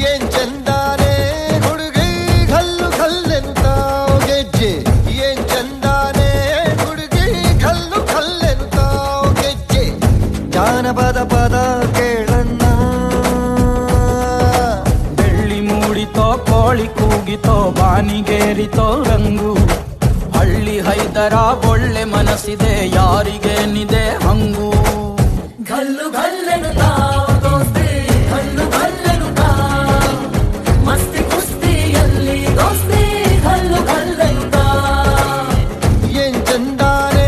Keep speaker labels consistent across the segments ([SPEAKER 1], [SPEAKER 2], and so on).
[SPEAKER 1] ಏನ್ ಚಂದಾನೆ ಹುಡುಗಿ ಕಲ್ಲು ಕಲ್ಲೆನುತ್ತಾವ್ ಗೆಜ್ಜೆ ಏನ್ ಚಂದಾನೆ ಹುಡುಗಿ ಕಲ್ಲು ಕಲ್ಲೆನುತ್ತಾವ್ ಗೆಜ್ಜೆ ಜಾನಪದ ಪದ ಕೇಳಣ್ಣ
[SPEAKER 2] ಬೆಳ್ಳಿ ಮೂಡಿತೋ ಕೋಳಿ ಕೂಗಿತೋ ಬಾನಿಗೇರಿತೋ ರಂಗು ಹಳ್ಳಿ ಹೈದರ ಒಳ್ಳೆ ಮನಸ್ಸಿದೆ ಯಾರಿಗೇನಿದೆ ಹಂಗು
[SPEAKER 3] ಗಲ್ಲು ಗಲ್ಲೆನುತ್ತಾ ದೋಸ್ತಿ ಗಲ್ಲು ಗಲ್ಲೆನುತ್ತಾ ಮಸ್ತಿ ಕುಸ್ತಿಯಲ್ಲಿ ದೋಸ್ತಿ ಗಲ್ಲು ಗಲ್ಲೆನುತ್ತಾ
[SPEAKER 1] ಏನ್ ಚಂದಾನೆ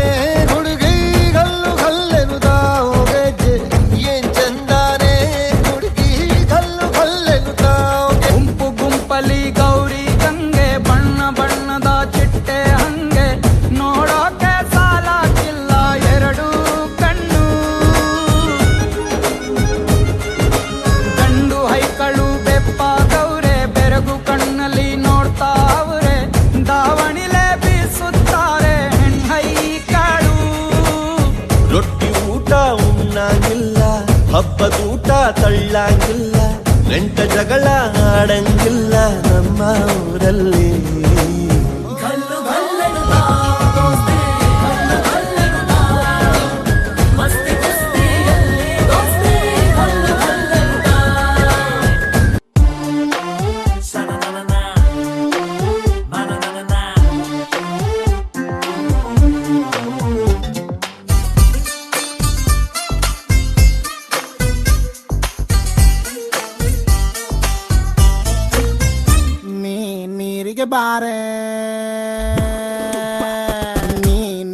[SPEAKER 1] ಹುಡುಗಿ ಕಲ್ಲು ಕಲ್ಲೆನುತ್ತಾವ್ ಗೆಜ್ಜೆ ಏನ್ ಚಂದಾನೆ ಹುಡುಗಿ ಕಲ್ಲು ಕಲ್ಲೆನುತ್ತಾವ್
[SPEAKER 2] ಗುಂಪು ಗುಂಪಲಿ ಗೌರಿ ಗಂಗೆ ಬಣ್ಣ ಬಣ್ಣದ ಚಿಟ್ಟೆ ಹಂಗೆ ನೋಡೋಕೆ ಸಾಲಾಗಿಲ್ಲ ಎರಡು ಕಣ್ಣು ಗಂಡು ಹೈಕಳು ಬೆಪ್ಪಾಗವ್ರೆ ಬೆರಗು ಕಣ್ಣಲ್ಲಿ ನೋಡ್ತಾವ್ರೆ ದಾವಣಿಲೆ ಬೀಸುತ್ತಾರೆ ಹೆಣ್ಹೈಕಳು
[SPEAKER 1] ರೊಟ್ಟಿ ಊಟ ಉಣ್ಣಂಗಿಲ್ಲ ಹಬ್ಬದೂಟ ತಳ್ಳಂಗಿಲ್ಲ ಗಂಟ ಜಗಳ ಆಡಂಗಿಲ್ಲ ನಮ್ಮ ಊರಲ್ಲಿ
[SPEAKER 3] ಗಲ್ಲು ಗಲ್ಲೆನುತ್ತಾ ದೋಸ್ತಿ ಗಲ್ಲು ಗಲ್ಲೆನುತ್ತಾ ಮಸ್ತಿ ಕುಸ್ತಿಯಲ್ಲಿ ದೋಸ್ತಿ ಗಲ್ಲು ಗಲ್ಲೆನುತ್ತಾ ಶನನನನ ಮನನನನ
[SPEAKER 4] ನೀರಿಗೆ ಬಾರೆ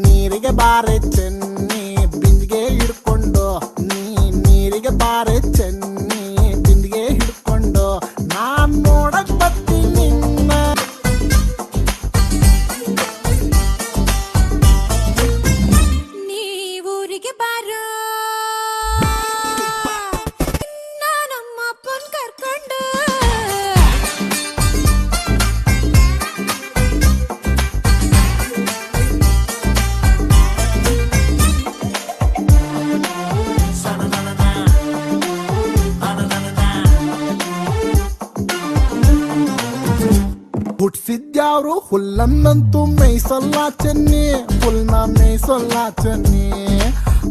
[SPEAKER 4] ನೀರಿಗೆ ಬಾರೆ ಚೆನ್ನಿ ಬಿಂದಿಗೆ ಹಿಡ್ಕೊಂಡು ನೀರಿಗೆ ಬಾರೆ ಚೆನ್ನಿ ಬಿಂದಿಗೆ ಹಿಡ್ಕೊಂಡು ನಾನ್ ನೋಡಕ್ ಬರ್ತೀನಿ ನಿನ್ನ
[SPEAKER 5] ನೀವೂರಿಗೆ ಬಾರೋ ನಾನಮ್ಮ ಅಪ್ಪನ್ ಕರ್ಕೊಂಡು
[SPEAKER 4] ಹುಟ್ಸಿದ್ಯಾವ್ರು ಹುಲ್ಲನ್ನಂತೂ ಮೇಯ್ಸಲ್ಲ ಚೆನ್ನಿ ಹುಲ್ನ ಮೇಯ್ಸಲ್ಲ ಚೆನ್ನಿ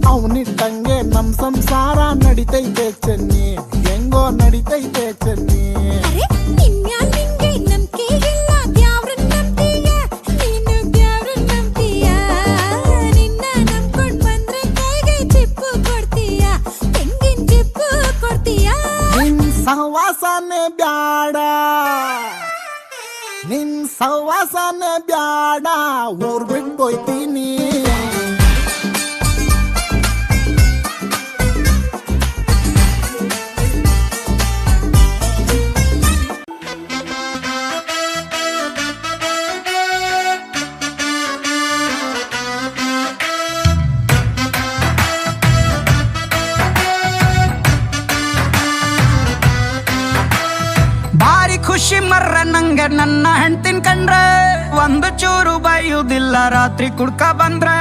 [SPEAKER 4] ಅವನಿಟ್ಟಂಗೆ ನಮ್ ಸಂಸಾರ ನಡಿತೈತೆ ಚೆನ್ನಿ ಹೆಂಗೋ ನಡಿತೈತೆ ಚೆನ್ನಿ
[SPEAKER 5] ಅರೆ ನಿನ್ಮ್ಯಾಲ್ ನಿಂಗೆ ನಂಬಿಕೆ ಇಲ್ಲ ದ್ಯಾವ್ರನ್ ನಂಬ್ತೀಯ ನೀನು ದ್ಯಾವ್ರನ್ ನಂಬ್ತೀಯ ನಿನ್ನ ನಂಬ್ಕೊಂಡ್ ಬಂದ್ರೆ ಕೈಗೆ ಚಿಪ್ಪು ಕೊಡ್ತೀಯ ತೆಂಗಿನ ಚಿಪ್ಪು ಕೊಡ್ತೀಯ
[SPEAKER 4] ನಿನ್ ಸಹವಾಸನೆ ಬ್ಯಾಡ ನಿನ್ ಸಹವಾಸನೆ ಬ್ಯಾಡ ಊರ್ ಬಿಟ್ಬೋಯ್ತೀನಿ
[SPEAKER 2] ಭಾರಿ ಖುಷಿ ಮರ್ರ ನಂಗೆ ನನ್ನ ಹೆಂಡ್ತಿನ್ ಕಂಡ್ರೆ ಒಂದು ಚೂರು ಬೈಯುವುದಿಲ್ಲ ರಾತ್ರಿ ಕುಡ್ಕ ಬಂದ್ರೆ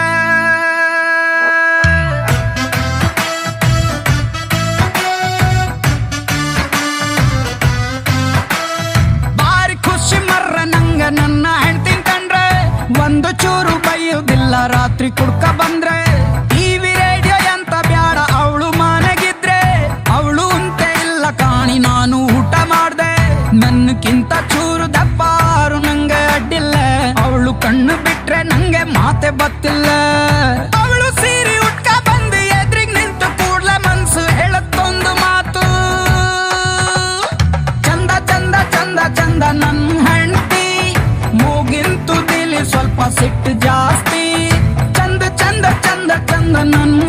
[SPEAKER 2] ಭಾರಿ ಖುಷಿ ಮರ್ರ ನಂಗೆ ನನ್ನ ಹೆಂಡ್ತಿನ್ ಕಂಡ್ರೆ ಒಂದು ಚೂರು ಬೈಯುವುದಿಲ್ಲ ರಾತ್ರಿ ಕುಡ್ಕ ಬಂದ್ರೆ ಟಿವಿ ರೇಡಿಯೋ ಅಂತ ಬ್ಯಾಡ ಅವಳು ಮನೆಗಿದ್ರೆ ಅವಳು ಅಂತೆ ಇಲ್ಲ ಕಾಣಿ ನಾನು ಊಟ ಮಾಡ್ದೆ ನನ್ನಕ್ಕಿಂತ ಚೂರು ದಪ್ಪಾರು ನಂಗೆ ಅಡ್ಡಿಲ್ಲ ಅವಳು ಕಣ್ಣು ಬಿಟ್ರೆ ನಂಗೆ ಮಾತೆ ಬತ್ತಿಲ್ಲ ಅವಳು ಸೀರೆ ಉಟ್ಕ ಬಂದು ಎದ್ರಿಗ್ ನಿಂತು ಕೂಡ್ಲೆ ಮನ್ಸು ಹೇಳತ್ತೊಂದು ಮಾತು ಚಂದ ಚಂದ ಚಂದ ಚಂದ ನನ್ನ ಹೆಂಡ್ತಿ ಮೂಗಿಂತು ದಿಲಿ ಸ್ವಲ್ಪ ಸಿಟ್ಟು ಜಾಸ್ತಿ ಚಂದ ಚಂದ ಚಂದ ಚಂದ ನನ್ನ